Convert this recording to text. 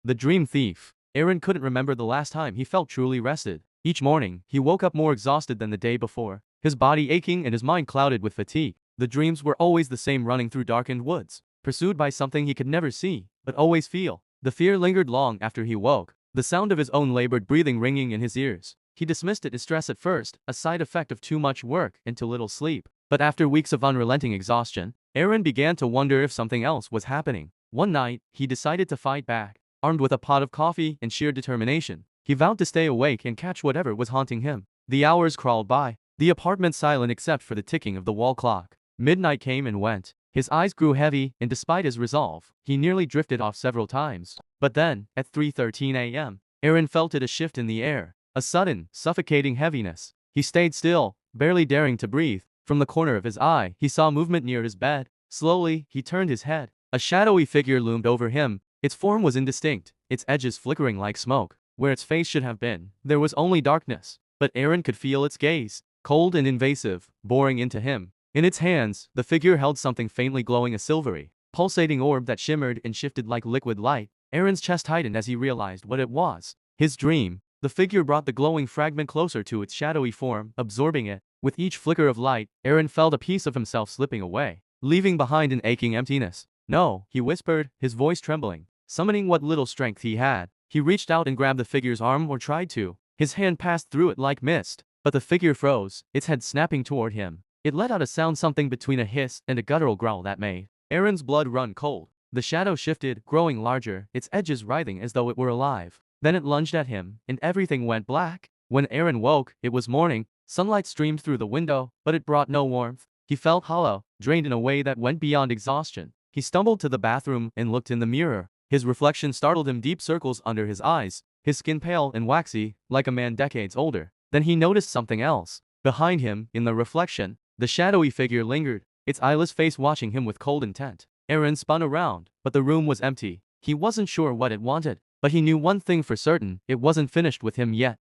The Dream Thief. Aaron couldn't remember the last time he felt truly rested. Each morning, he woke up more exhausted than the day before, his body aching and his mind clouded with fatigue. The dreams were always the same, running through darkened woods, pursued by something he could never see, but always feel. The fear lingered long after he woke, the sound of his own labored breathing ringing in his ears. He dismissed it as stress at first, a side effect of too much work and too little sleep. But after weeks of unrelenting exhaustion, Aaron began to wonder if something else was happening. One night, he decided to fight back. Armed with a pot of coffee and sheer determination, he vowed to stay awake and catch whatever was haunting him. The hours crawled by, the apartment silent except for the ticking of the wall clock. Midnight came and went. His eyes grew heavy, and despite his resolve, he nearly drifted off several times. But then, at 3:13 a.m., Aaron felt a shift in the air, a sudden, suffocating heaviness. He stayed still, barely daring to breathe. From the corner of his eye, he saw movement near his bed. Slowly, he turned his head. A shadowy figure loomed over him. Its form was indistinct, its edges flickering like smoke. Where its face should have been, there was only darkness. But Aaron could feel its gaze, cold and invasive, boring into him. In its hands, the figure held something faintly glowing, a silvery, pulsating orb that shimmered and shifted like liquid light. Aaron's chest tightened as he realized what it was. His dream. The figure brought the glowing fragment closer to its shadowy form, absorbing it. With each flicker of light, Aaron felt a piece of himself slipping away, leaving behind an aching emptiness. "No," he whispered, his voice trembling. Summoning what little strength he had, he reached out and grabbed the figure's arm, or tried to. His hand passed through it like mist, but the figure froze, its head snapping toward him. It let out a sound something between a hiss and a guttural growl that made Aaron's blood run cold. The shadow shifted, growing larger, its edges writhing as though it were alive. Then it lunged at him, and everything went black. When Aaron woke, it was morning. Sunlight streamed through the window, but it brought no warmth. He felt hollow, drained in a way that went beyond exhaustion. He stumbled to the bathroom and looked in the mirror. His reflection startled him, deep circles under his eyes, his skin pale and waxy, like a man decades older. Then he noticed something else. Behind him, in the reflection, the shadowy figure lingered, its eyeless face watching him with cold intent. Aaron spun around, but the room was empty. He wasn't sure what it wanted, but he knew one thing for certain: it wasn't finished with him yet.